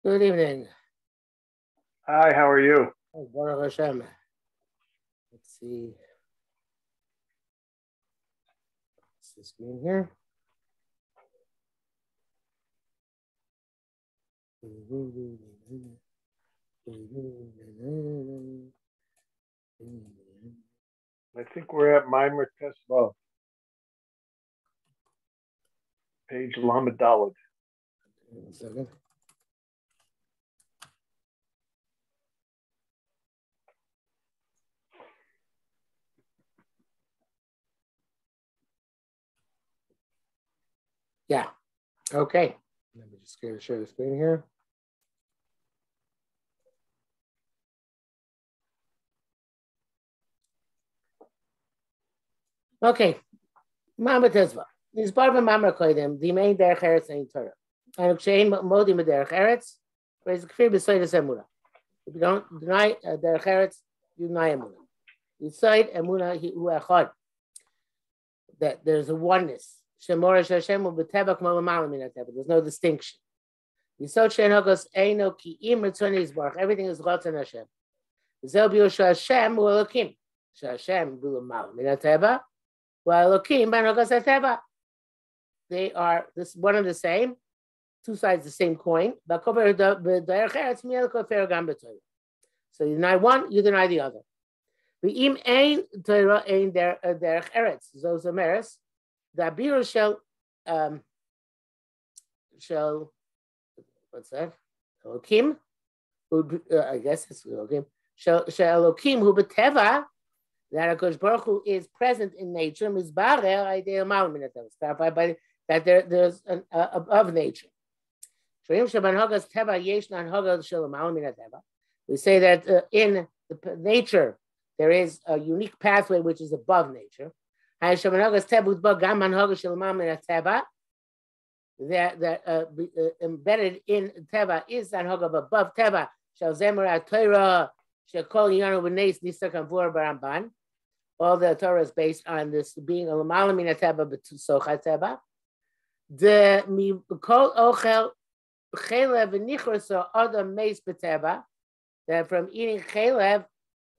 Good evening. Hi, how are you? Baruch Hashem. Let's see. What's the screen here? I think we're at Mimer Tesla, page Lamed Daled. 1 second. Yeah. Okay. Let me just share the screen here. Okay. Mama Tezva. This part of Mama Koidim, the main derech eretz ain't Torah. And Kshein Modi Derech Eretz, whereas Kfir B'Soid Emuna. If you don't deny derech eretz, you deny Emuna. You cite Emuna Hu Echad. That there's a oneness. Shemora Hashem will beteva k'mo l'malam min hateva. There's no distinction. Yisod shein hagos eino ki im ritzon yizbarach. Everything is Ratzon Hashem. Zel biur she'Hashem hu Elokim. She'Hashem hu l'malam min hateva. Elokim ben hagos hateva. They are this one and the same, two sides of the same coin. So you deny one, you deny the other. V'im ein Torah ein derech eretz. Zos omeres. The biur shall what's that? Elokim, I guess it's Elokim. Shall Elokim hu beteva, that HaKadosh Baruch Hu is present in nature. Mizbarer idei malam min hateva. Clarified by that there's an above nature. We say that in the nature there is a unique pathway which is above nature. That embedded in Teva is an hog of above Teva. All the Torah is based on this being a lamalamina Teva b'tusocha Teva. The mikol ochel chelev v'nichroso adam meis b'Teva. That from eating chelev,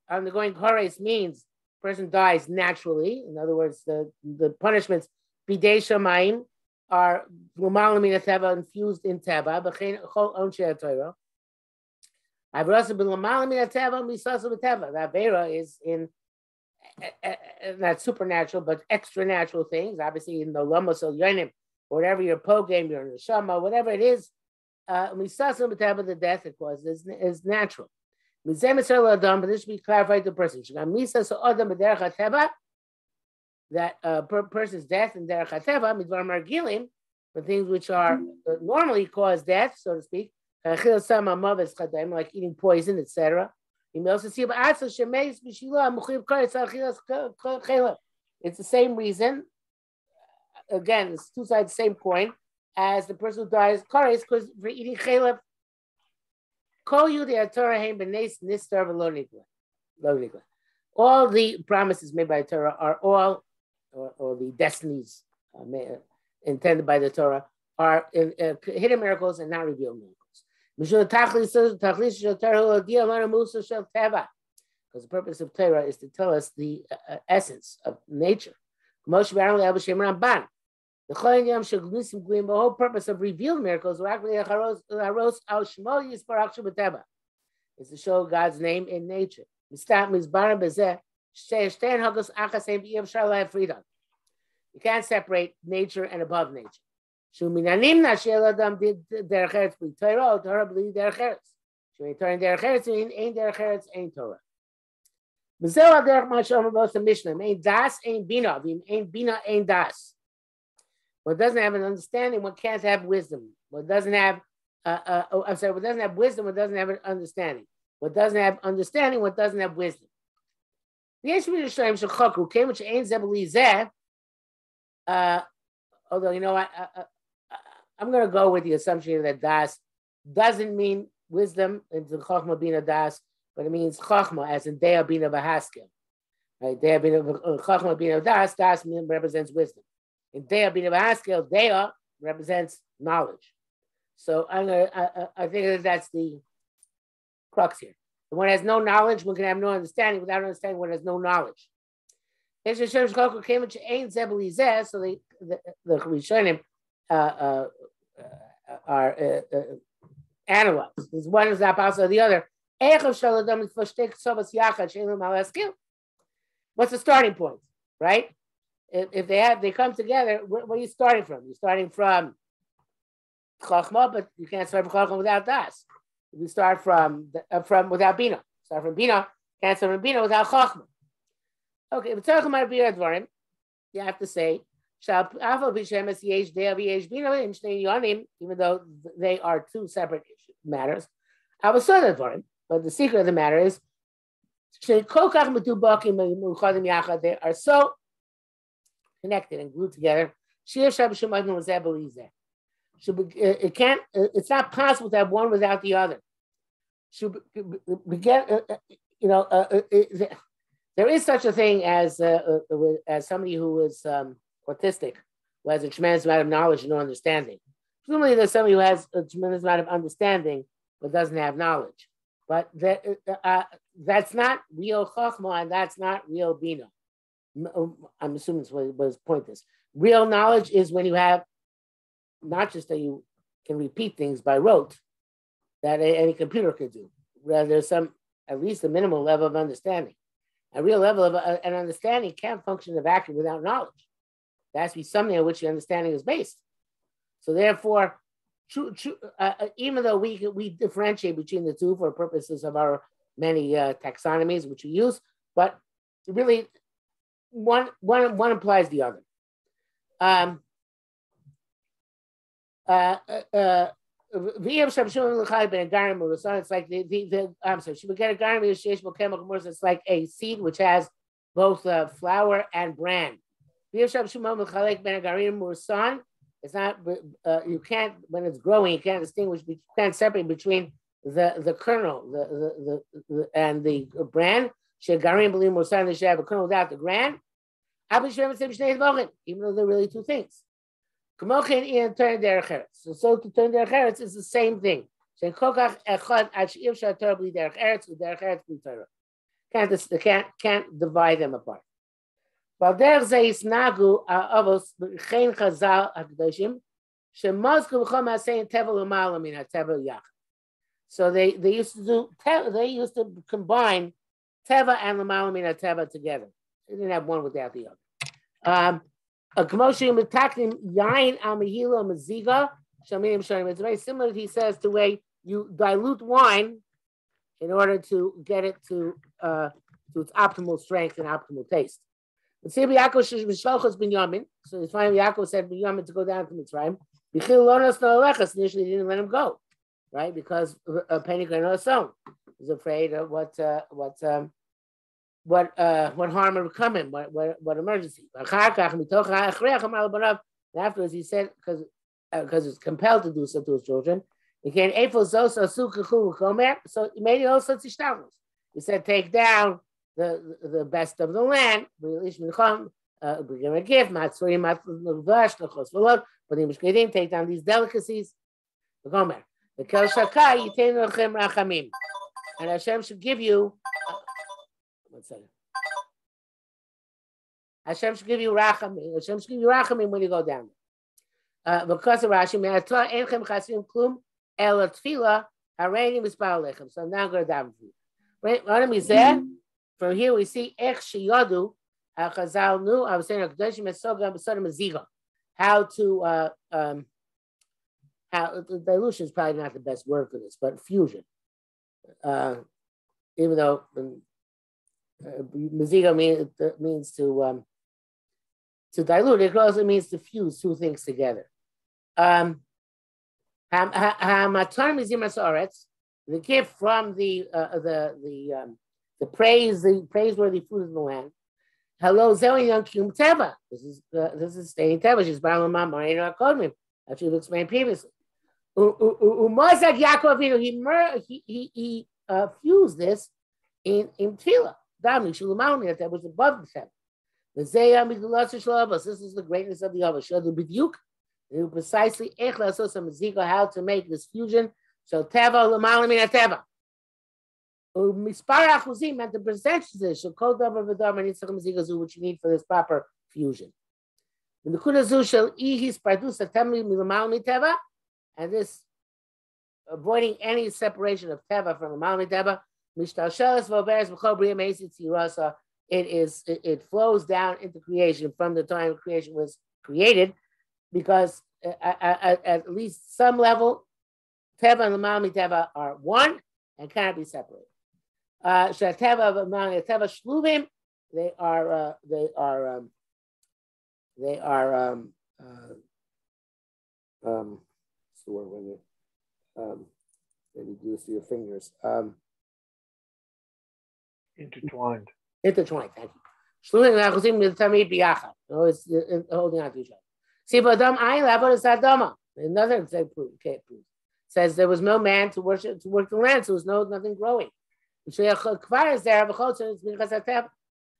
undergoing chores means person dies naturally. In other words, the punishments bidei shamayim are l'malamina Teva infused in Teva. B'chein chol onshei Torah. Avrasa b'l'malamina Teva misasa b'Teva. The avera is in not supernatural, but extra natural things. Obviously, in the lamos el yonim, whatever your pogame, your neshama, whatever it is, misasa b'Teva, the death it causes is natural. But this should be clarified to the person. That person's death in derech hateva midvar margilim, the things which are normally cause death, so to speak, like eating poison, etc. You may also see it's the same reason. Again, it's two sides of the same coin as the person who dies kares because for eating chelev. All the promises made by Torah are all, or the destinies intended by the Torah are hidden miracles and not revealed miracles. Because the purpose of Torah is to tell us the essence of nature. The whole purpose of revealed miracles is to show God's name in nature. You can't separate nature and above nature. What doesn't have an understanding, what can't have wisdom. What doesn't have, what doesn't have wisdom, what doesn't have an understanding. What doesn't have understanding, what doesn't have wisdom. Although, you know, I'm going to go with the assumption that das doesn't mean wisdom into Chochmo Bina das, but it means Chochmo as in Dea Bina Vahaskel. Right? Dea Bina Chochmo Bina das represents wisdom. In Dea Bina Vahaskel, Dea represents knowledge. So I think that that's the crux here. The one has no knowledge, one can have no understanding. Without understanding, one has no knowledge. So the Rishonim are analyzed. This one is the opposite of the other. What's the starting point, right? If they come together, what are you starting from? You're starting from Chochmo, but you can't start from Chochmo without Das. You start from without Bina. Start from Bina, can't start from Bina without Chochmo. Okay, if we're talking about Bina Dvarim, you have to say, even though they are two separate matters. But the secret of the matter is, they are so connected and glued together. It's not possible to have one without the other. There is such a thing as somebody who is autistic, who has a tremendous amount of knowledge and no understanding. Presumably, there's somebody who has a tremendous amount of understanding but doesn't have knowledge. But that's not real Chochma, and that's not real Bina. I'm assuming that's what his point is. Real knowledge is when you have not just that you can repeat things by rote, that any computer could do. Rather, there's at least a minimal level of understanding. A real level of an understanding can't function in a vacuum without knowledge. There has to be something on which the understanding is based. So therefore, even though we differentiate between the two for purposes of our many taxonomies which we use, but really one implies the other. It's like I'm sorry. She would get a garim. It's like a seed which has both flower and bran. It's not. You can't when it's growing. You can't distinguish. You can't separate between the kernel, and the bran. She garim b'li mursan. They should have a kernel without the bran. Even though they're really two things. So to turn derech eretz is the same thing. Can't divide them apart. So they used to combine teva and l'mala min teva together. They didn't have one without the other. It's very similar, he says, to the way you dilute wine in order to get it to its optimal strength and optimal taste. So it's fine. Yaakov said Binyamin to go down to Mitzrayim. Initially, he didn't let him go, right? Because Penny was afraid of what harm would come in, what emergency. Afterwards, he said, because it's compelled to do so to his children, so he made all sorts of shtalos. He said, take down the best of the land, bring him a gift, take down these delicacies. And Hashem should give you, Hashem should give you rachamim. Hashem should give you rachamim when you go down there. Because of Rashi, so now I'm going to daven for you. Right? From here we see Chazal knew. I was saying how to how dilution is probably not the best word for this, but fusion. Even though Maziga means to dilute, it also means to fuse two things together. The gift from the praiseworthy food of the land. Hello, Zoe Young Kum Teva. This is staying Teva. She's Baal Marina Kodmim. As we've explained previously. Umazak Yaakov, he fused this in Tefillah. That was above the Teva. This is the greatness of the Avos. He knew precisely how to make this fusion. So teva l'malam min teva. Mispar achuzim and the percentages shall kol davar v'davar nitzach mezika zu, which you need for this proper fusion. The nekuda zu shall ihis pardus atemi l'malam min teva, and this avoiding any separation of teva from l'malam min teva. Mishtalshelas v'oberes v'chol bria meisit tzirasa. It flows down into creation from the time creation was created, because at least some level, teva and l'malam teva are one and cannot be separated. Shateva v'malam teva shluvim, they are what's the word when you maybe do this with your fingers, intertwined. Intertwined, thank you. Shluim v'achuzim v'tamid b'yachad. It's holding on to each other. See, but Adam ayin la'avod es adama. Another says there was no man to work the land, so there was nothing growing. There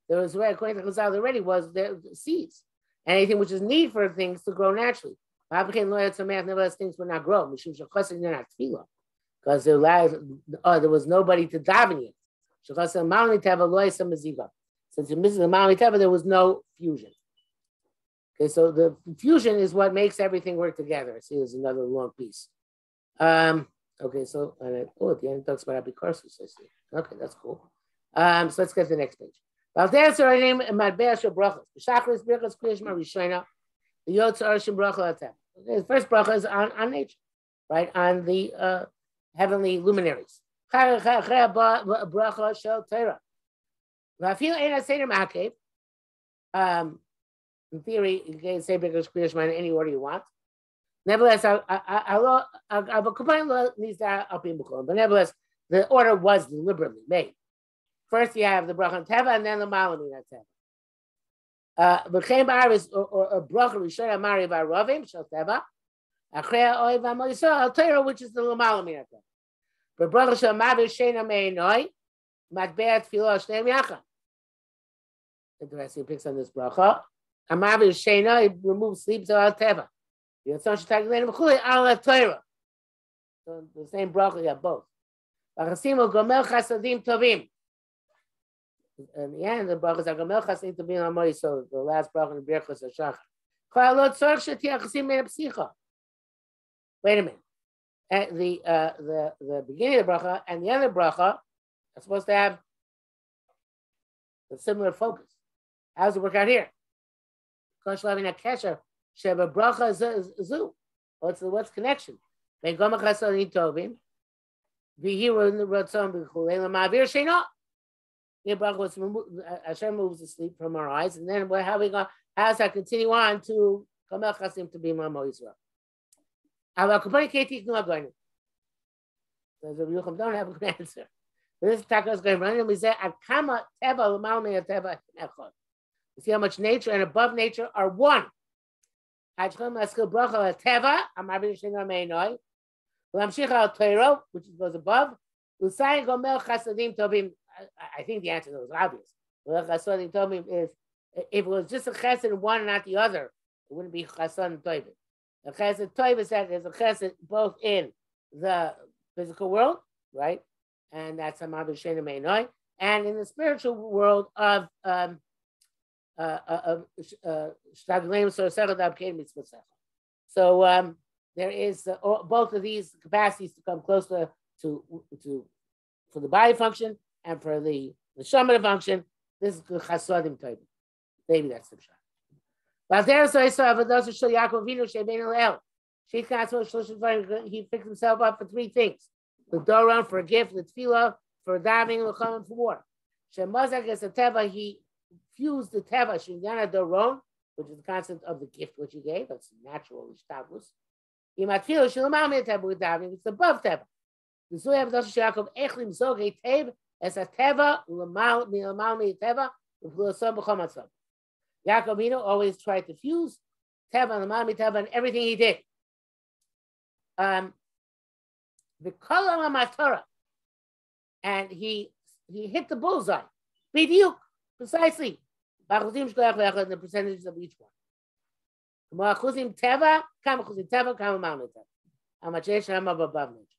was, according to Chazal already, was there seeds. Anything which is need for things to grow naturally. Nevertheless, things would not grow because there was nobody to daven yet. Since you miss the Ma'amid Teva, there was no fusion. Okay, so the fusion is what makes everything work together. See, there's another long piece. Okay, so at the end it talks about Apikarsus, I see. Okay, that's cool. So let's get to the next page. The first bracha is on nature, right? On the heavenly luminaries. In theory, you can say because Kriyash in any order you want. Nevertheless, but nevertheless, the order was deliberately made. First, you have the bracha teva, and then the malamin teva. V'chein ba'ar is or bracha rishon amari v'aravim shel teva. Achreya oiv v'amoyisol al Torah, which is the malamin teva. But bracha shel mavir sheina meinoi matbeat tefillah shneim yachad. Interesting, he picks on this bracha. Amavir sheina, he removes sleep to al teva. So the same bracha, you have both. In the end, the brachas are gomel chasadim tovim amori. So the last bracha in the birchos are shachar. Wait a minute. At the beginning of the bracha and the end of the bracha are supposed to have a similar focus. How does it work out here? Sheba bracha zu. What's connection? Hashem moves the sleep from our eyes, and then how we go? How does that continue on to Kamel Chasim to be Mamo Yisrael? The Yerucham don't have a good answer. This Taka is going to run. We say Akama Teva L'Malmei Teva Echad. You see how much nature and above nature are one. Which goes above. I think the answer was obvious. Is if it was just a chesed in one and not the other, it wouldn't be chesed and tovim. The chesed tovim is that there's a chesed both in the physical world, right, and that's a ma'aviv sheina meinoi, and in the spiritual world of so there is both of these capacities to come closer to for the body function and for the neshama function. This is the chasodim type. Maybe that's the shot. But there, so I saw those who show Yaakov Avinu shebein el. He picked himself up for three things: the doron for a gift, the tefillah for davening, l'cham for war. Shemazak is a teva. He fused the teva shinyana doron, which is the concept of the gift which he gave. That's natural ishtabus. Imatfilo shilamam teva with davening. It's above teva. The Zohar of Dosh Yaakov echlim zogei tev as a teva l'mal teva l'fluasam b'chomatzam. Yaakov Avinu always tried to fuse teva l'mal teva in everything he did. The kolam ha'matorah, and he hit the bullseye. B'diuk, precisely. In the percentages of each one. How much above nature.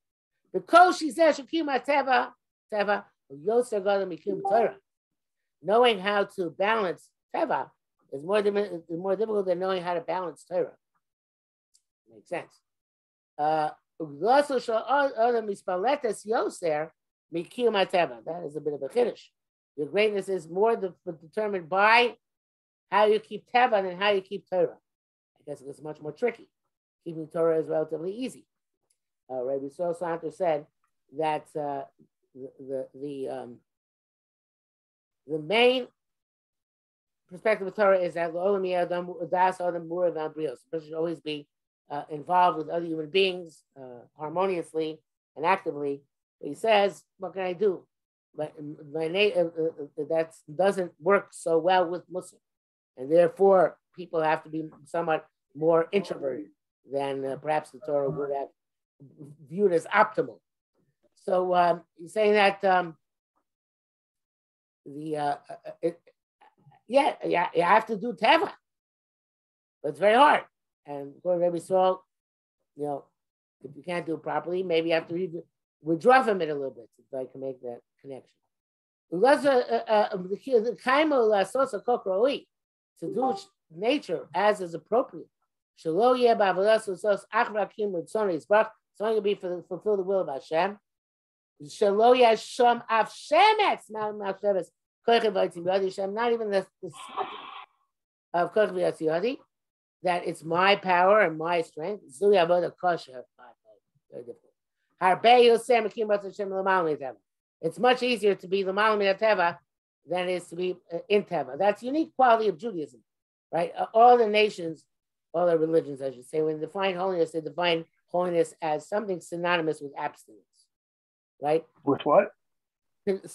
The Koshi says Shekima Teva, Yoser Gadol Mikim Torah. Knowing how to balance Teva is more difficult than knowing how to balance Torah. Makes sense. That is a bit of a chiddush. Your greatness is more determined by how you keep Teva than how you keep Torah. I guess it's much more tricky. Keeping Torah is relatively easy. Rabbi Yisrael Santer said that the main perspective of Torah is that the person should always be involved with other human beings harmoniously and actively. He says, what can I do? But that doesn't work so well with Muslim. And therefore, people have to be somewhat more introverted than perhaps the Torah would have viewed as optimal. So he's saying that you have to do Teva, but it's very hard. And according to Rabbi Saul, if you can't do it properly, maybe you have to withdraw from it a little bit so I can make that connection. To do nature as is appropriate. It's only going to be to fulfill the will of Hashem. Not even the of that it's my power and my strength. Very difficult. It's much easier to be l'mal min teva than it is to be in teva. That's a unique quality of Judaism, right? All the nations, all the religions, I should say, when they define holiness, they define holiness as something synonymous with abstinence, right? With what?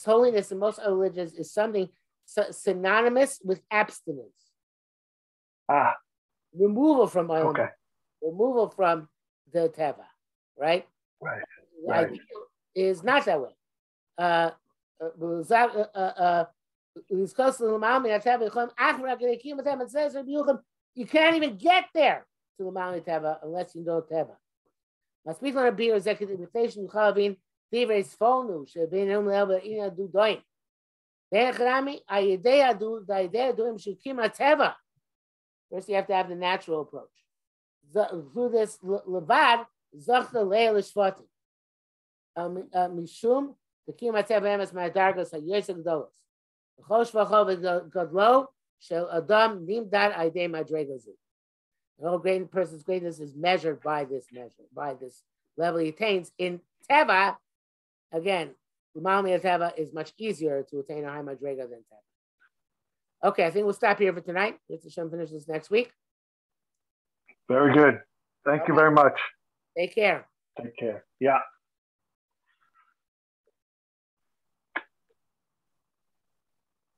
Holiness in most religions is something synonymous with abstinence. Removal from oil, removal from the teva, right? Right. The ideal is not that way. It says you can't even get there to the Mount Teva unless you know Teva. Now, speaking on a beer executive invitation, Chalavin, Divres Fonu, Shabin Elba Ina Dudoin. First, you have to have the natural approach. Through this Levad, Zachta Leil Shvatim. Mishum, the Kima Teva Emes Madargos HaYesek Dolos. The Chosh Vachov Godlo, Shel Adam Nimdar Aidei Madregozu. The whole great person's greatness is measured by this level he attains. In Teva, again, L'mal min Teva is much easier to attain a high Madrega than Teva. Okay, I think we'll stop here for tonight. Let's finish this next week. Very good. Thank you very much. Take care. Take care. Yeah.